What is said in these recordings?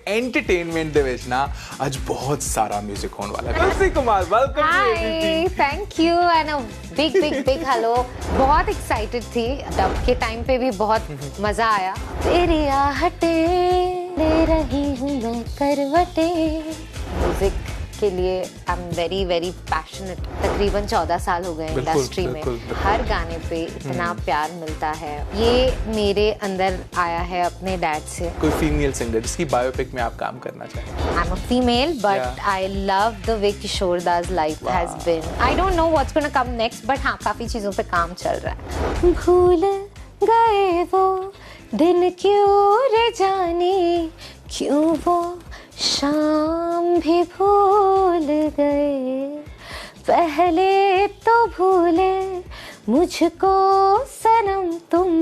Entertainment ਦੇ ਵਿੱਚ ਨਾ ਅੱਜ ਬਹੁਤ ਸਾਰਾ म्यूजिक ਹੋਣ वाला है। Tulsi Kumar, welcome to ABP. Thank you and a big hello. बहुत एक्साइटेड थी, डब के टाइम पे भी बहुत मजा आया। तेरी आहटें ले रही हूँ मैं करवटे। म्यूजिक के लिए आई एम वेरी पैशनेट। तकरीबन 14 साल हो गए इंडस्ट्री में। हर गाने पे इतना प्यार मिलता है। ये मेरे अंदर आया है अपने डैड से। कोई फीमेल सिंगर जिसकी बायोपिक में आप काम करना चाहें? I am a female but I love the way Kishore Das life has been. I don't know what's gonna come next but हाँ, काफी चीजों पे काम चल रहा है। भूल गए वो दिन क्यों रे जाने, क्यों वो शाम भी भूल गए। पहले तो भूले मुझको सनम तुम,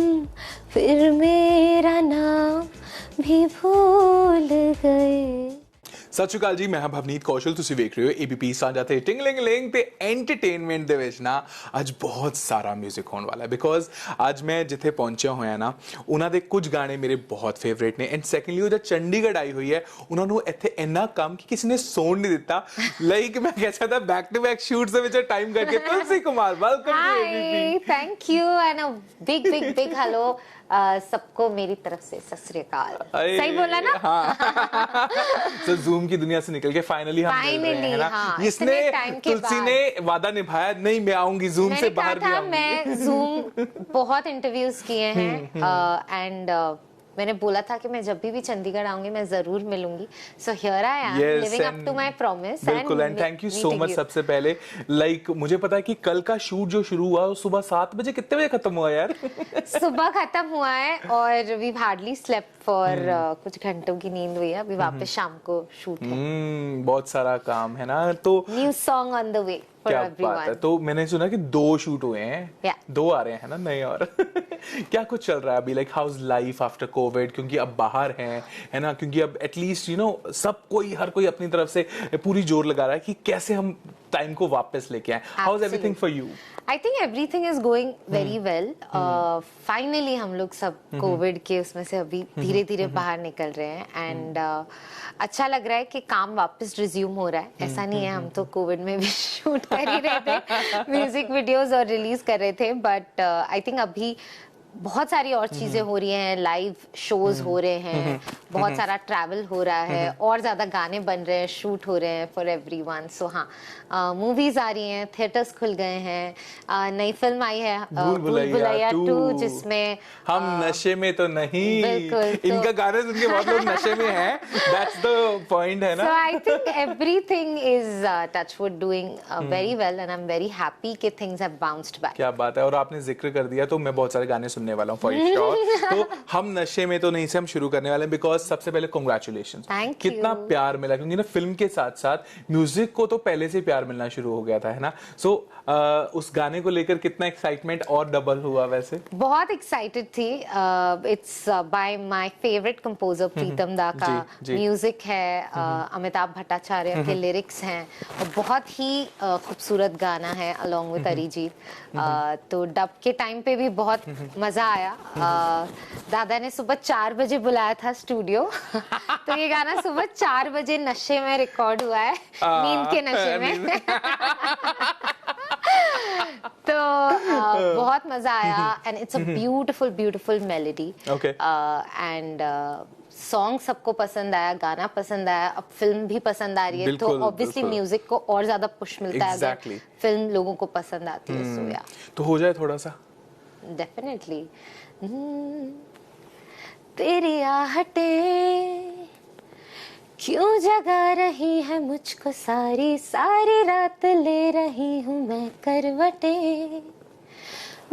फिर मेरा नाम भी भूल गए। सत श्री अकाल जी, मैं भवनीत कौशल, ਤੁਸੀਂ ਵੇਖ ਰਹੇ ਹੋ एबीपी ਸਾਂਝਾ ਤੇ ਟਿੰਗਲਿੰਗਲਿੰਗ ਤੇ ਐਂਟਰਟੇਨਮੈਂਟ ਦੇ ਵਿੱਚ ਨਾ ਅੱਜ ਬਹੁਤ ਸਾਰਾ 뮤직 ਹੋਣ ਵਾਲਾ ਹੈ। ਬਿਕੋਜ਼ ਅੱਜ ਮੈਂ ਜਿੱਥੇ ਪਹੁੰਚਿਆ ਹੋਇਆ ਨਾ, ਉਹਨਾਂ ਦੇ ਕੁਝ ਗਾਣੇ ਮੇਰੇ ਬਹੁਤ ਫੇਵਰੇਟ ਨੇ। ਐਂਡ ਸੈਕੰਡਲੀ ਉਹ ਜਦ ਚੰਡੀਗੜ੍ਹ ਆਈ ਹੋਈ ਹੈ, ਉਹਨਾਂ ਨੂੰ ਇੱਥੇ ਇੰਨਾ ਕੰਮ ਕਿ ਕਿਸੇ ਨੇ ਸੌਣ ਨਹੀਂ ਦਿੱਤਾ। ਲਾਈਕ ਮੈਂ ਕਹਿ ਸਕਦਾ ਬੈਕ ਟੂ ਬੈਕ ਸ਼ੂਟਸ ਦੇ ਵਿੱਚ ਟਾਈਮ ਕਰਕੇ। Tulsi Kumar, welcome to ABP. Thank you and a big hello सबको मेरी तरफ से। सत श्री अकाल। सही बोला ना? हाँ। तो जूम की दुनिया से निकल के फाइनली हम मिल रहे हैं ना। हाँ, इसने तुलसी ने वादा निभाया, नहीं मैं आऊंगी जूम से बाहर भी आऊंगी। मैं जूम बहुत इंटरव्यूज किए हैं एंड मैंने बोला था कि मैं जब भी चंडीगढ़ आऊंगी मैं जरूर मिलूंगी। So here I am living up to my promise. बिल्कुल and thank you so much. सबसे पहले लाइक मुझे पता है कि कल का शूट जो शुरू हुआ वो सुबह 7 बजे, कितने बजे खत्म हुआ यार? सुबह खत्म हुआ है और वी हार्डली स्लेप्ट फॉर कुछ घंटों की नींद हुई है। अभी वापस शाम को शूट है। बहुत सारा काम है ना। तो new song on the way. क्या बात है। तो मैंने सुना कि 2 शूट हुए हैं। 2 आ रहे हैं ना नए और क्या कुछ चल रहा है अभी? Like how is life after Covid? क्योंकि अब बाहर हैं, है ना, क्योंकि अब एटलीस्ट यू नो सब कोई, हर कोई अपनी तरफ से पूरी जोर लगा रहा है कि कैसे हम टाइम को वापस लेके आए। How is everything for you? I think everything is going very well. Finally हम लोग सब कोविड के उसमें से अभी धीरे धीरे बाहर निकल रहे हैं एंड अच्छा लग रहा है कि काम वापस रिज्यूम हो रहा है। ऐसा नहीं है, हम तो कोविड में भी शूट कर ही रहे थे, म्यूजिक वीडियोस और रिलीज कर रहे थे। बट आई थिंक अभी बहुत सारी और चीजें हो रही हैं, लाइव शोज हो रहे हैं, बहुत सारा ट्रैवल हो रहा है और ज्यादा गाने बन रहे हैं, शूट हो रहे हैं फॉर एवरीवन। सो हाँ, मूवीज आ रही हैं, थिएटर्स खुल गए हैं। नई फिल्म आई है भूल भुलैया 2 जिसमें हम नशे में तो नहीं। बिल्कुल। इनका गाने सुन के बहुत लोग नशे में हैं। दैट्स द पॉइंट है ना। So I think everything is touchwood doing very well and I am very happy कि थिंग्स हैव बाउंस्ड बैक। क्या बात है। और आपने जिक्र कर दिया तो मैं बहुत सारे गाने सुनने वाला हूँ फॉर श्योर। तो हम नशे में तो नहीं से हम शुरू करने वाले हैं। बिकॉज सबसे पहले कांग्रेचुलेशंस, कितना प्यार मिला। क्योंकि ना फिल्म के साथ साथ म्यूजिक को तो पहले से प्यार मिलना शुरू हो गया था, है ना। सो उस गाने को लेकर कितना एक्साइटमेंट और डबल हुआ? वैसे बहुत एक्साइटेड थी। It's by my favourite composer Pritam da का म्यूजिक है, अमिताभ भट्टाचार्य के लिरिक्स हैं और बहुत ही खूबसूरत गाना है अलोंग विद अरिजीत। तो डब के टाइम पे भी बहुत मजा आया। दादा ने सुबह 4 बजे बुलाया था स्टूडियो तो ये गाना सुबह 4 बजे नशे में रिकॉर्ड हुआ है, नींद के नशे में। तो बहुत मजा आया and it's a beautiful melody and song सबको पसंद आया, गाना पसंद आया, अब फिल्म भी पसंद आ रही है। तो ऑब्वियसली म्यूजिक को और ज्यादा पुश मिलता है अगर फिल्म लोगों को पसंद आती है। सो या तो हो जाए थोड़ा सा डेफिनेटली। तेरी आहटें क्यों जगा रही है मुझको, सारी सारी रात ले रही हूँ मैं करवटे।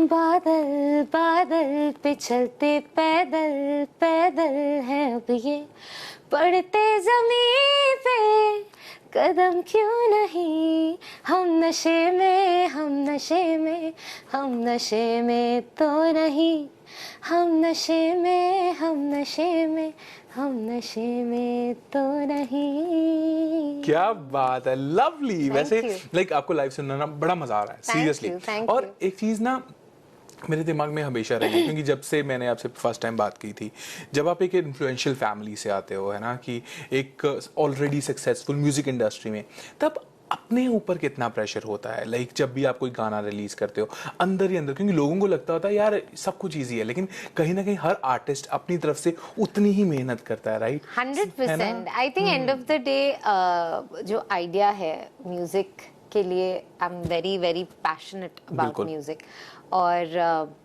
बादल बादल पे चलते पैदल पैदल है अब ये, पड़ते जमीन पे कदम क्यों नहीं। हम नशे में हम नशे में हम नशे में तो नहीं, हम नशे में हम नशे में हम नशे में तो नहीं। क्या बात है, लवली। वैसे लाइक आपको लाइव सुनना ना बड़ा मजा आ रहा है सीरियसली। और एक चीज ना मेरे दिमाग में हमेशा रहेगी, क्योंकि जब से मैंने आपसे फर्स्ट टाइम बात की थी, जब आप एक इन्फ्लुएंशियल फैमिली से आते हो, है ना, कि एक ऑलरेडी सक्सेसफुल म्यूजिक इंडस्ट्री में, तब अपने ऊपर कितना प्रेशर होता है? लाइक जब भी आप कोई गाना रिलीज करते हो अंदर ही अंदर, क्योंकि लोगों को लगता होता है यार सब कुछ ईजी है, लेकिन कहीं ना कहीं हर आर्टिस्ट अपनी तरफ से उतनी ही मेहनत करता है, right? 100%। I think end of the day जो आइडिया है म्यूजिक के लिए, आई am very very passionate about music, और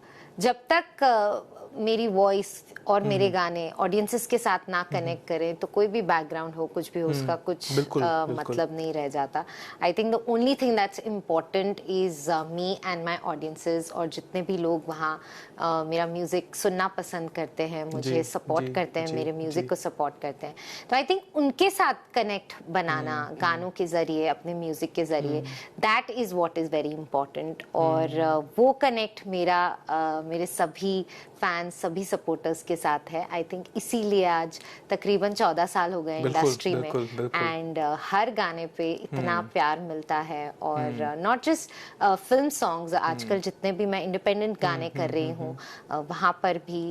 जब तक मेरी वॉइस और मेरे गाने ऑडियंसेस के साथ ना कनेक्ट करें तो कोई भी बैकग्राउंड हो, कुछ भी हो, उसका कुछ मतलब नहीं रह जाता। I think the only thing that's important is me and my audiences, और जितने भी लोग वहाँ मेरा म्यूजिक सुनना पसंद करते हैं, मुझे सपोर्ट करते हैं, मेरे म्यूजिक को सपोर्ट करते हैं, तो आई थिंक उनके साथ कनेक्ट बनाना गानों के जरिए, अपने म्यूजिक के जरिए, that is what is very important. और वो कनेक्ट मेरा मेरे सभी फैंस, सभी सपोर्टर्स के साथ है। आई थिंक इसीलिए आज तकरीबन 14 साल हो गए इंडस्ट्री में, एंड हर गाने पे इतना प्यार मिलता है। और नॉट जस्ट फिल्म सॉन्ग्स, आजकल जितने भी मैं इंडिपेंडेंट गाने कर रही हूँ, वहाँ पर भी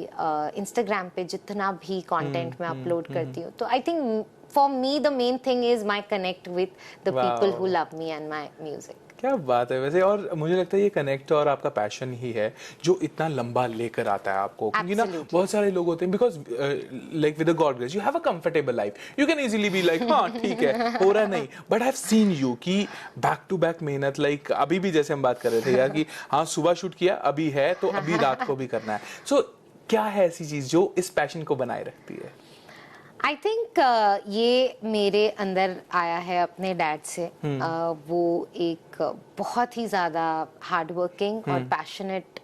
इंस्टाग्राम पे जितना भी कंटेंट मैं अपलोड करती हूँ, तो I think for me the main thing is my connect with the people who love me and my music. क्या बात है वैसे। और मुझे लगता है ये कनेक्ट और आपका पैशन ही है जो इतना लंबा लेकर आता है आपको, क्योंकि ना बहुत सारे लोग होते हैं, because like with the God grace you have a comfortable life, you can easily be like हाँ ठीक है हो रहा नहीं, but I have seen you कि बैक टू बैक मेहनत, लाइक अभी भी जैसे हम बात कर रहे थे यार कि हाँ सुबह शूट किया, अभी है तो अभी रात को भी करना है। सो क्या है ऐसी चीज जो इस पैशन को बनाए रखती है? आई थिंक ये मेरे अंदर आया है अपने डैड से। वो एक बहुत ही ज़्यादा हार्ड वर्किंग और पैशनेट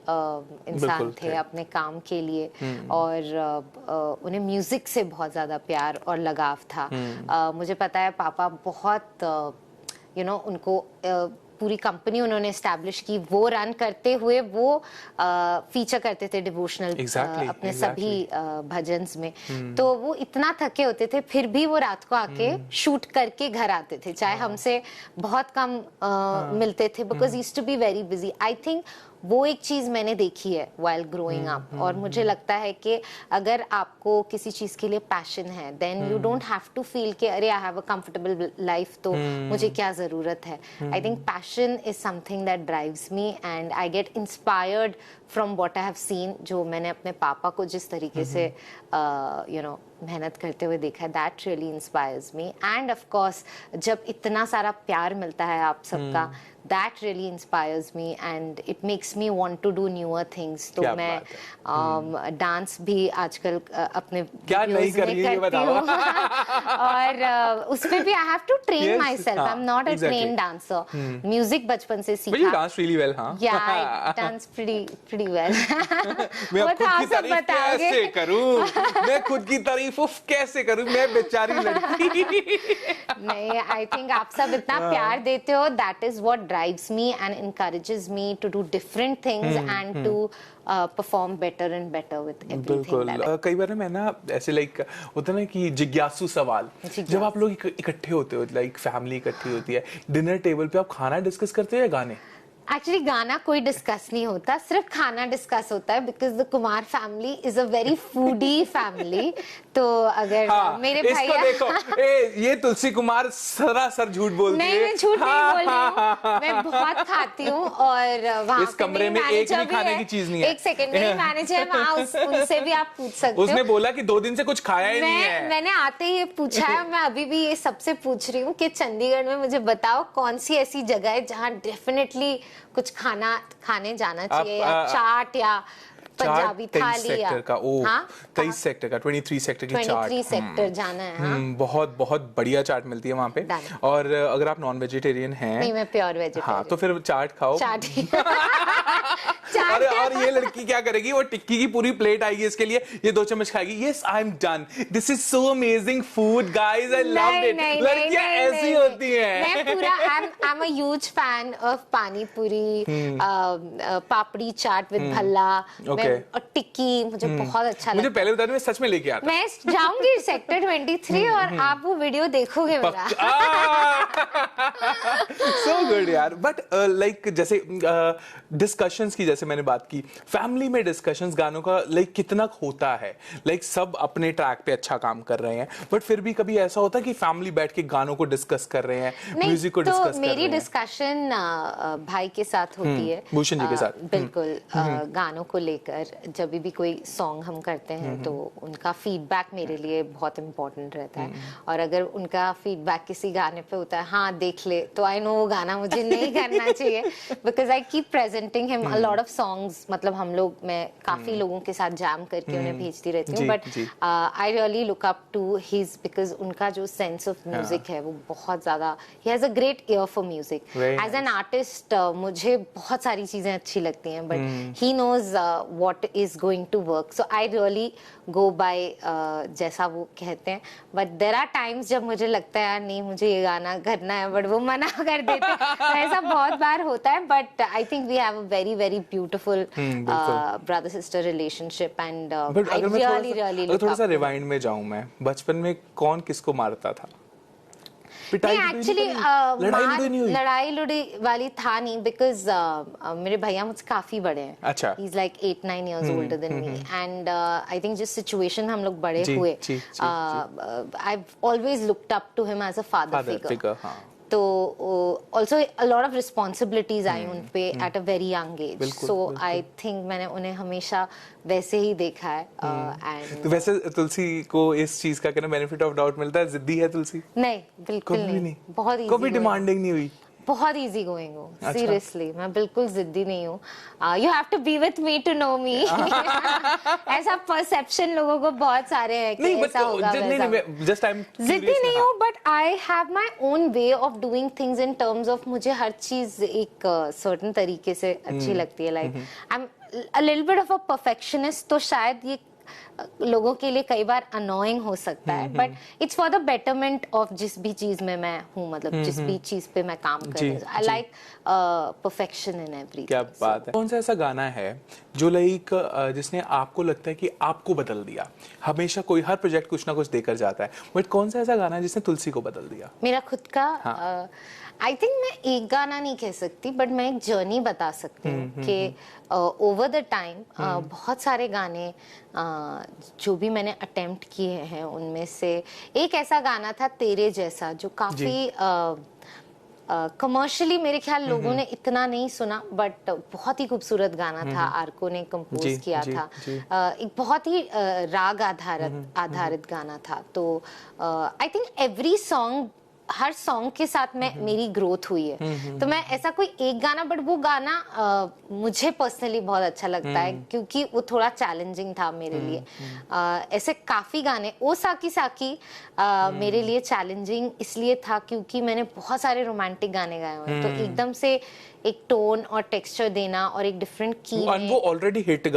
इंसान थे अपने काम के लिए, और उन्हें म्यूज़िक से बहुत ज़्यादा प्यार और लगाव था। मुझे पता है पापा बहुत उनको पूरी कंपनी उन्होंने एस्टैब्लिश की, वो रन करते हुए वो फीचर करते थे डिवोशनल अपने सभी भजन्स में। तो वो इतना थके होते थे, फिर भी वो रात को आके शूट करके घर आते थे, चाहे हमसे बहुत कम मिलते थे, because used to be very busy. I think वो एक चीज मैंने देखी है व्हाइल ग्रोइंग अप, और मुझे लगता है कि अगर आपको किसी चीज के लिए पैशन है, then you don't have to feel कि अरे I have a comfortable life तो मुझे क्या जरूरत है। I think passion is something that drives me, and I get inspired from what I have seen. जो मैंने अपने पापा को जिस तरीके से मेहनत करते हुए देखा है, that really inspires me. End of course जब इतना सारा प्यार मिलता है आप सबका, that really inspires me and it makes me want to do newer things। तो मैं डांस भी आजकल अपने क्या नहीं कर रही है बताओ। और उसमें भी I have to train myself। I'm not a trained dancer। Music बचपन से सीखा। But you dance really well, हाँ? Yeah, I dance pretty well। मैं खुद की तारीफ कैसे करूं? मैं खुद की तारीफ कैसे करूं? मैं बेचारी लड़की। नहीं, I think आप सब इतना प्यार देते हो, that is what drives me and encourages me to do different things and to perform better and better with everything that I कई बार मैं ना ऐसे लाइक होता है ना कि जिज्ञासु सवाल, जब आप लोग इकट्ठे होते हो, लाइक फैमिली इकट्ठी होती है डिनर टेबल पे, आप खाना डिस्कस करते हो या गाने? एक्चुअली गाना कोई डिस्कस नहीं होता, सिर्फ खाना डिस्कस होता है, because the Kumar family is a very foodie family. तो अगर मेरे भैया देखो ये तुलसी कुमार सरासर झूठ बोलती है। नहीं, मैं झूठ नहीं बोल रही हूँ, मैं बहुत खाती हूँ। और वहाँ इस कमरे में एक भी खाने की चीज नहीं है। एक सेकंड, मेरी मैनेजर वहाँ, उनसे भी आप पूछ सकते हो। उसने बोला कि 2 दिन से कुछ खाया ही नहीं है। मैंने आते ही पूछा है, मैं अभी भी ये सबसे पूछ रही हूँ कि चंडीगढ़ में मुझे बताओ कौन सी ऐसी जगह है जहाँ डेफिनेटली कुछ खाने जाना चाहिए, या चाट या पंजाबी थाली या 23 सेक्टर का 23 सेक्टर की चाट, 23 सेक्टर जाना है। हाँ? बहुत बहुत बढ़िया चाट मिलती है वहाँ पे। और अगर आप नॉन वेजिटेरियन हैं, नहीं मैं प्योर वेजिटेरियन, हाँ तो फिर चाट खाओ। और ये लड़की क्या करेगी, वो टिक्की की पूरी प्लेट आएगी इसके लिए, ये 2 चम्मच खाएगी। Yes I am done, this is so amazing food guys, I loved it. लड़कियां ऐसी होती हैं। मैं पूरा आई am a huge fan of पानी पूरी, पापड़ी चाट विद भल्ला और टिक्की, मुझे बहुत अच्छा लगता है। मुझे पहले बता दो, मैं सच में लेके आता हूं। मैं जाऊंगी सेक्टर 23 और आप वो वीडियो देखोगे मेरा। सो गुड यार। बट लाइक जैसे डिस्कशंस की जैसे मैंने मैंने बात की, फैमिली में डिस्कशंस गानों का लाइक कितना होता है, लाइक सब अपने ट्रैक पे अच्छा काम कर रहे हैं, बट फिर भी कभी ऐसा होता है कि फैमिली बैठ के गानों को डिस्कस कर रहे हैं, म्यूजिक को डिस्कस कर रहे हैं? मेरी डिस्कशन भाई के साथ होती है, भूषण जी के साथ। बिल्कुल, गानों को लेकर जब भी कोई सॉन्ग हम करते हैं तो उनका फीडबैक मेरे लिए बहुत इम्पोर्टेंट रहता है, और अगर उनका फीडबैक किसी गाने पे होता है, हाँ देख ले, तो आई नो वो गाना मुझे नहीं करना चाहिए, because I keep presenting him a lot of songs. मतलब हम लोग, मैं काफी लोगों के साथ जैम करके उन्हें भेजती रहती हूँ, but I really look up to his, because उनका जो सेंस ऑफ म्यूजिक है वो बहुत ज्यादा, he has a great ear for music. As an artist मुझे बहुत सारी चीजें अच्छी लगती हैं, but he knows what is going to work, so I really go by जैसा वो कहते हैं। बट देयर आर टाइम्स जब मुझे लगता है यार नहीं मुझे ये गाना करना है, बट वो मना कर देते हैं, तो ऐसा बहुत बार होता है। But I think we have a very very beautiful brother sister relationship, and I really really थोड़ा सा रिवाइंड में जाऊं, मैं बचपन में कौन किसको मारता था? एक्चुअली लड़ाई लुड़ी वाली था नहीं, बिकॉज मेरे भैया मुझसे काफी बड़े हैं। अच्छा। He is like 8-9 years older than me, and I think जिस सिचुएशन हम लोग बड़े हुए, I always looked up to him as a father figure. तो also a lot of responsibilities I उन पे at a very young age, so I think मैंने उन्हें हमेशा वैसे ही देखा है। एंड तो वैसे तुलसी को इस चीज का क्या बेनिफिट ऑफ डाउट मिलता है? जिद्दी है तुलसी? नहीं, बिल्कुल नहीं। बहुत इजी, कभी डिमांडिंग नहीं हुई? बहुत इजी गोइंग हूँ, सीरियसली मैं बिल्कुल जिद्दी नहीं हूँ। You have to be with me to know me. ऐसा परसेप्शन लोगों को बहुत सारे हैं कि ऐसा होगा, जस्ट आई एम जिद्दी नहीं हूँ, but I have my own way of doing things in terms of मुझे हर चीज एक सर्टेन तरीके से अच्छी लगती है। Like I am a little bit of a perfectionist, तो शायद ये लोगों के लिए कई बार अनोइंग हो सकता है, but it's for the betterment of जिस भी चीज में मैं हूँ, मतलब जिस भी चीज पे मैं काम कर रही हूँ। I like perfection in everything. क्या बात है। कौन सा ऐसा गाना है जो लाइक जिसने आपको लगता है कि आपको बदल दिया? हमेशा कोई हर प्रोजेक्ट कुछ ना कुछ देकर जाता है, बट कौन सा ऐसा गाना है जिसने तुलसी को बदल दिया? मेरा खुद का आई थिंक मैं एक गाना नहीं कह सकती, बट मैं एक जर्नी बता सकती हूँ कि ओवर द टाइम बहुत सारे गाने जो भी मैंने अटेम्प्ट किए हैं, उनमें से एक ऐसा गाना था तेरे जैसा, जो काफी कमर्शियली मेरे ख्याल लोगों ने इतना नहीं सुना, बट बहुत ही खूबसूरत गाना था। आर्को ने कंपोज किया था। एक बहुत ही राग आधारित गाना था। तो I think every song, her song के साथ में मेरी ग्रोथ हुई है। तो मैं ऐसा कोई एक गाना, बट वो गाना मुझे पर्सनली बहुत अच्छा लगता है क्योंकि वो थोड़ा चैलेंजिंग था मेरे लिए। ऐसे काफी गाने, ओ साकी साकी मेरे लिए चैलेंजिंग इसलिए था क्योंकि मैंने बहुत सारे रोमांटिक गाने गाए हुए हैं, तो एकदम से एक टोन और टेक्सचर देना और एक डिफरेंट की में, वो ऑलरेडी हिट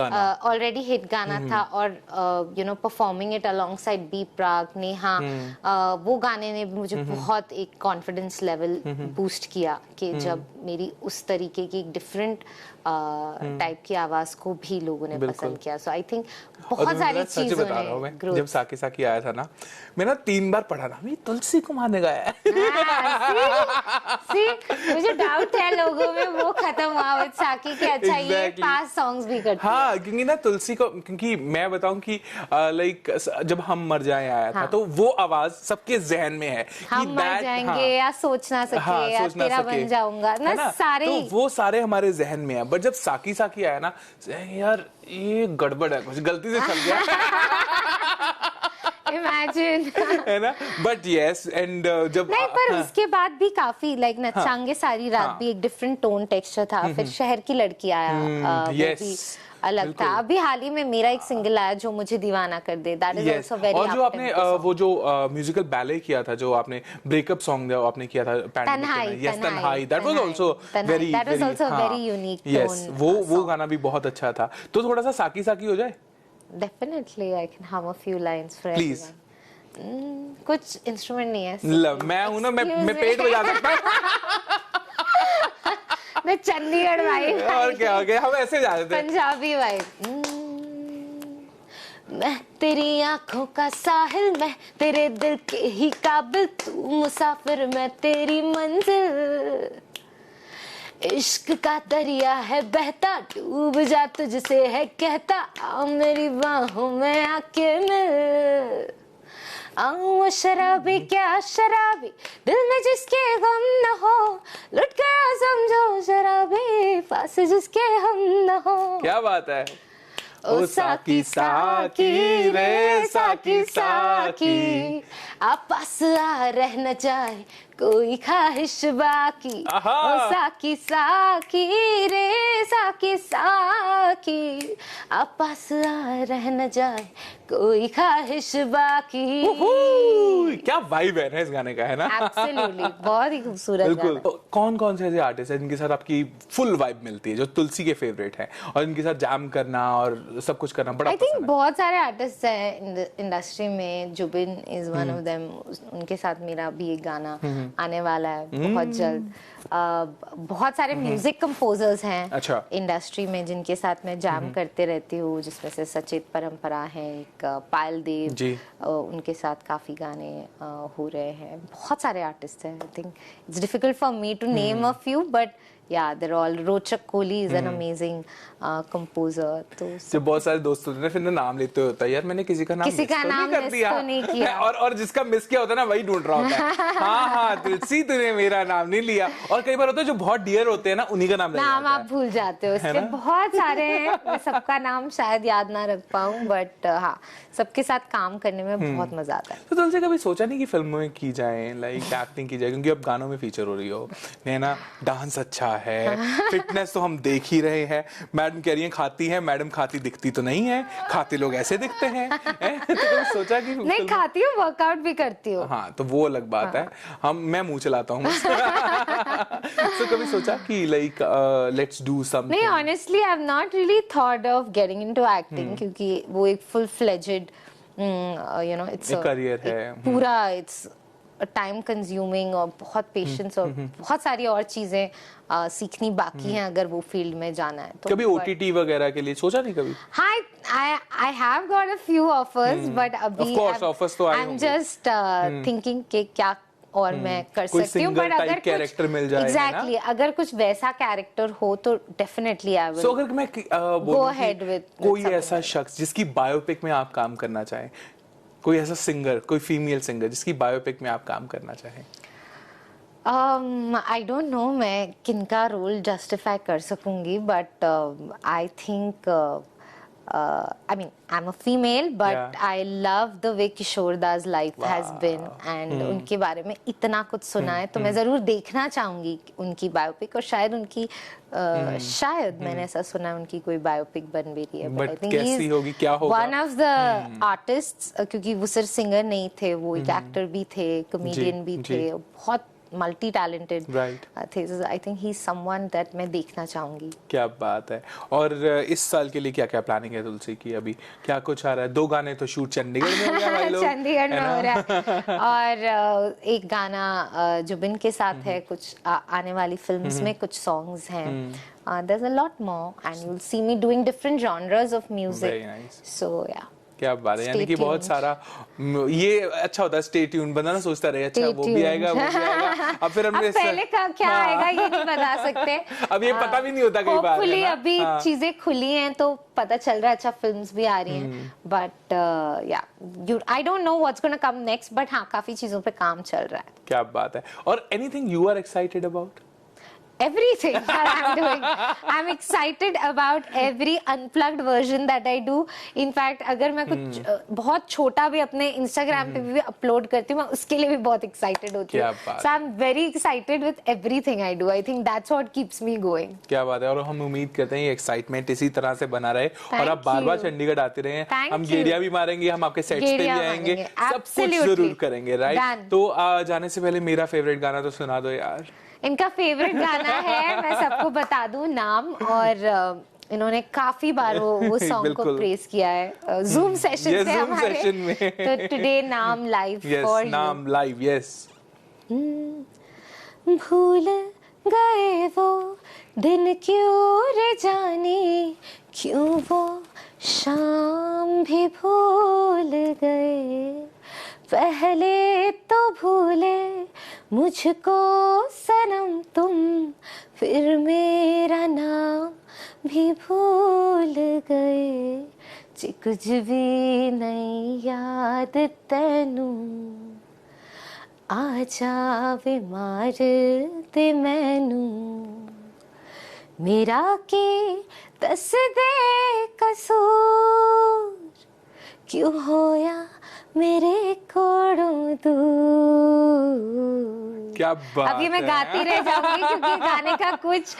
गाना था, और you know performing it alongside B Praak, Neha, वो गाने ने मुझे बहुत एक कॉन्फिडेंस लेवल बूस्ट किया कि जब मेरी उस तरीके की एक डिफरेंट टाइप की आवाज को भी लोगों ने पसंद किया। सो आई थिंक बहुत सारी चीजों ने। जब साकी साकी आया था ना, मैंने 3 बार पढ़ा था, ये तुलसी कुमार ने गाया है। मुझे डाउट है लोगों में वो खत्म हुआ विद साकी के। अच्छा ये पास सॉन्ग्स भी करती है। हाँ, क्योंकि ना तुलसी को, क्योंकि मैं बताऊं कि लाइक जब हम मर जाए आया था, तो वो आवाज सबके जहन में है, हम मर जाएंगे या सोच ना सके या तेरा बन जाऊंगा ना, सारे तो वो सारे हमारे जहन में है। बट जब साकी साकी आया ना, यार ये गड़बड़ है, कुछ गलती से चल गया। Imagine. है ना, बट यस, एंड जब नहीं, पर उसके बाद भी काफी लाइक नचांगे सारी रात भी एक डिफरेंट टोन टेक्सचर था। फिर शहर की लड़की आया, वो भी अलग था। अभी हाल ही में मेरा एक सिंगल आया जो मुझे दीवाना कर दे, दैट इज आल्सो वेरी। और जो आपने वो जो म्यूजिकल बैले किया था, जो आपने ब्रेकअप सॉन्ग आपने किया था तन्हाई, that was also very unique tone. वो गाना भी बहुत अच्छा था। तो थोड़ा सा साकी साकी हो जाए। Definitely, I can hum a few lines for Please. everyone. कुछ इंस्ट्रूमेंट नहीं है। मैं हूं ना, मैं पेट बजा सकता हूं। मैं चंडीगढ़ वाइब। और क्या हो गया, हम ऐसे जा रहे थे। पंजाबी वाइब। मैं तेरी आंखों का साहिल, मैं तेरे दिल के ही काबिल, तू मुसाफिर मैं तेरी मंजिल। इश्क का दरिया है बहता, डूब जा तुझसे है कहता, आ मेरी बाहों में आके मिल। आऊं शराबी क्या शराबी, दिल में जिसके गम न हो, लुट गया समझो शराबी, पास जिसके हम न हो। क्या बात है। ओ साकी साकी रे साकी साकी, आप पास आ रह न जाए कोई ख्वाहिश बाकी। ओ साकी साकी रे साकी साकी, आप पास आ रह न जाए कोई ख्वाहिश बाकी। क्या वाइब है ना इस गाने का, है ना? एब्सोल्युटली, बहुत ही खूबसूरत बिल्कुल। गाना। कौन कौन से ऐसे आर्टिस्ट हैं जिनके साथ आपकी फुल वाइब मिलती है, जो तुलसी के फेवरेट हैं और इनके साथ जैम करना और सब कुछ करना बड़ा आई थिंक पसंद है? बहुत सारे आर्टिस्ट हैं इंडस्ट्री में, Zubin is one of them. उनके साथ मेरा भी एक गाना आने वाला है बहुत जल्द। बहुत सारे म्यूजिक कंपोजर्स हैं अच्छा। इंडस्ट्री में जिनके साथ मैं जैम करते रहती हूँ, जिसमें से सचेत परंपरा है, एक पायल देव जी। उनके साथ काफी गाने हो रहे हैं। बहुत सारे आर्टिस्ट हैं। I think it's difficult for me to name a few, but yeah, they're all. रोचक Kohli is an amazing composer. तो जब बहुत सारे दोस्त होते हैं फिर ना नाम लेते होता है, यार मैंने किसी का नाम किसी का नाम नहीं कर दिया। तो नहीं किया। और जिसका मिस किया होता है ना वही ढूंढ रहा होता है। हाँ हाँ तुलसी तूने मेरा नाम नहीं लिया। और कई बार होता है जो बहुत डियर होते हैं ना उन्हीं का नाम आप भूल जाते हो। इसलिए बहुत सारे हैं, मैं सबका नाम शायद याद ना रख पाऊं, बट हाँ, सबके साथ काम करने में बहुत मजा आता है। तो तुमसे कभी सोचा नहीं कि फिल्मों में की जाए, लाइक एक्टिंग की जाए, क्योंकि अब गानों में फीचर हो रही हो, है ना? डांस अच्छा है, फिटनेस तो हम देख ही रहे हैं। मैडम कह रही हैं खाती है, मैडम खाती दिखती तो नहीं है, खाते लोग ऐसे दिखते हैं। तो कभी सोचा कि नहीं खाती हूँ, वर्कआउट भी करती हूँ। हाँ तो वो अलग बात है। मैं मुंह चलाता हूँ। तो कभी सोचा कि लाइक लेट्स डू समथिंग? नहीं, honestly I have not really thought of getting into acting, क्योंकि वो एक full fledged you know it's career है पूरा। इट्स टाइम कंज्यूमिंग और बहुत पेशेंस और बहुत सारी और चीजें सीखनी बाकी हैं अगर वो फील्ड में जाना है तो। कभी ओटीटी वगैरह के लिए सोचा नहीं कभी? हाँ, I have got a few offers, but अभी Of course, offers तो आए I'm होंगे। just thinking कि क्या और मैं कर कोई सकती हूँ, सिंगर but अगर टाइप कैरेक्टर मिल जाए, exactly, अगर कुछ वैसा कैरेक्टर हो तो डेफिनेटली आई So विल अगर मैं go ahead with कोई something ऐसा शख्स जिसकी बायोपिक में आप काम करना चाहें, कोई ऐसा सिंगर, कोई फीमेल सिंगर जिसकी बायोपिक में आप काम करना चाहें? आई डोंट नो मैं किनका रोल जस्टिफाई कर सकूंगी, but I think I mean, I'm a female, but Yeah. I love the way Kishore Da's life has been, and उनके बारे में इतना कुछ सुना है, तो मैं जरूर देखना चाहूंगी उनकी बायोपिक। और शायद उनकी शायद मैंने ऐसा सुना है उनकी कोई बायोपिक बन भी रही है, But कैसी होगी, क्या होगा? वन ऑफ द आर्टिस्ट्स, क्योंकि वो सिर्फ सिंगर नहीं थे, वो एक एक्टर भी थे, कॉमेडियन भी थे, बहुत मल्टी टैलेंटेड थे। I think he is someone that मैं देखना चाहूंगी। क्या बात है। और इस साल के लिए क्या क्या प्लानिंग है तुलसी की? अभी क्या कुछ आ रहा है? 2 गाने तो शूट चंडीगढ़ में हो गया भाई लोग, चंडीगढ़ में हो रहा है, और एक गाना जुबिन के साथ है, कुछ आने वाली फिल्म्स में कुछ सॉन्ग्स हैं। there's a lot more and you'll see me doing different genres of music. Very nice. So yeah. क्या बात है, यानी कि बहुत सारा ये अच्छा होता है। स्टे ट्यून, बंदा ना सोचता रहे अच्छा वो भी आएगा वो भी आएगा। अब फिर हमने पहले का क्या आएगा ये नहीं बता सकते। अब ये पता भी नहीं होता कई बार। होपफुली अभी चीजें खुली हैं तो पता चल रहा है, अच्छा फिल्म्स भी आ रही हैं, बट या आई don't know what's gonna come next, but हाँ काफी चीजों पे काम चल रहा है। क्या बात है। और anything you are excited about? Everything that I'm doing, I'm excited about every unplugged version that I do. In fact, अगर मैं कुछ बहुत छोटा भी अपने Instagram पे भी अपलोड करती हूँ, मैं उसके लिए भी बहुत excited होती हूँ। So I'm very excited with everything I do. I think that's what keeps me going. क्या बात है। और हम उम्मीद करते हैं ये एक्साइटमेंट इसी तरह से बना रहे और आप बार-बार चंडीगढ़ आते रहे। हम गेड़िया भी मारेंगे, हम आपके सेट्स पे भी आएंगे, सब कुछ जरूर करेंगे, राइट? तो जाने से पहले मेरा फेवरेट गाना तो सुना दो यार। इनका फेवरेट गाना है, मैं सबको बता दूं नाम, और इन्होंने काफी बार वो सॉन्ग को प्रेस किया है जूम सेशन से हमारे में। तो टुडे नाम लाइव फॉर यू। नाम लाइव, यस। भूल गए वो दिन क्यों रे जाने, क्यों वो शाम भी भूल गए, पहले तो भूले मुझको सनम तुम, फिर मेरा नाम भी भूल गए, जे कुछ भी नहीं याद तैनू, आ जावे मार ते मैनू, मेरा की दस दे कसूर, क्यों होया मेरे कोड़ों दूर। क्या बात अभी मैं है। गाती रह जाऊंगी क्योंकि गाने का कुछ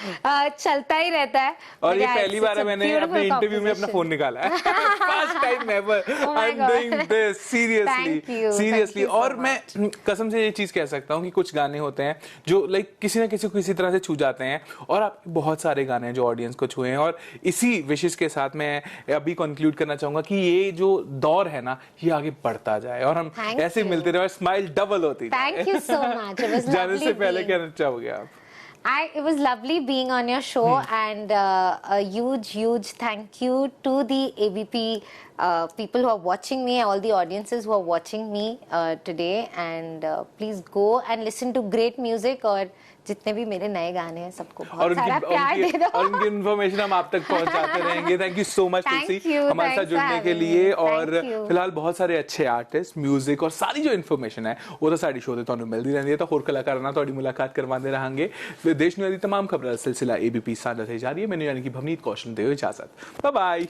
चलता ही रहता है। और ये But पहली it's बार है a मैंने beautiful अपने इंटरव्यू में अपना composition. फोन निकाला है। First time ever Oh my I am God. Doing this seriously Thank you. Seriously. Thank you so और मैं कसम से ये चीज कह सकता हूँ कि कुछ गाने होते हैं जो लाइक किसी ना किसी को किसी तरह से छू जाते हैं, और आपके बहुत सारे गाने हैं जो ऑडियंस को छुए हैं। और इसी विशेष के साथ मैं अभी कंक्लूड करना चाहूंगा कि ये जो दौर है ना, ये आगे बढ़ता जाए और हम Thank ऐसे you. मिलते रहे, स्माइल डबल होती जाए। Thank you so much. It was जाने lovely से पहले being- कहना चाहोगे आप? It was lovely being on your show, and a huge thank you to the ABP people who are watching me, all the audiences who are watching me today, and please go and listen to great music, और जितने भी मेरे नए गाने हैं सबको बहुत सारा प्यार दे दो। और उनकी इन्फॉर्मेशन हम आप तक पहुंचाते रहेंगे। Thank you so much Thank Tulsi you, हमारे साथ thanks for जुड़ने के having लिए। me. और Thank you. फिलहाल बहुत सारे अच्छे आर्टिस्ट, म्यूजिक और सारी जो इन्फॉर्मेशन है वो तो साड़ी शो ਤੇ ਤੁਹਾਨੂੰ ਮਿਲਦੀ ਰਹਿੰਦੀ ਹੈ। ਤਾਂ ਹੋਰ ਕਲਾਕਾਰਾਂ ਨਾਲ ਤੁਹਾਡੀ ਮੁਲਾਕਾਤ ਕਰਵਾਉਂਦੇ ਰਹਾਂਗੇ। ਦੇਸ਼ ਦੁਨੀਆ ਦੀ तमाम ਖਬਰਾਂ ਦਾ ਸਿਲਸਿਲਾ ABP ਸਾਂਝਾ ਤੇ ਜਾਰੀ ਹੈ। ਮੈਨੂੰ ਯਾਨੀ ਕਿ ਭਵਨੀਤ ਕੌਸ਼ਲ ਦਿਓ ਇਜਾਜ਼ਤ। Bye bye.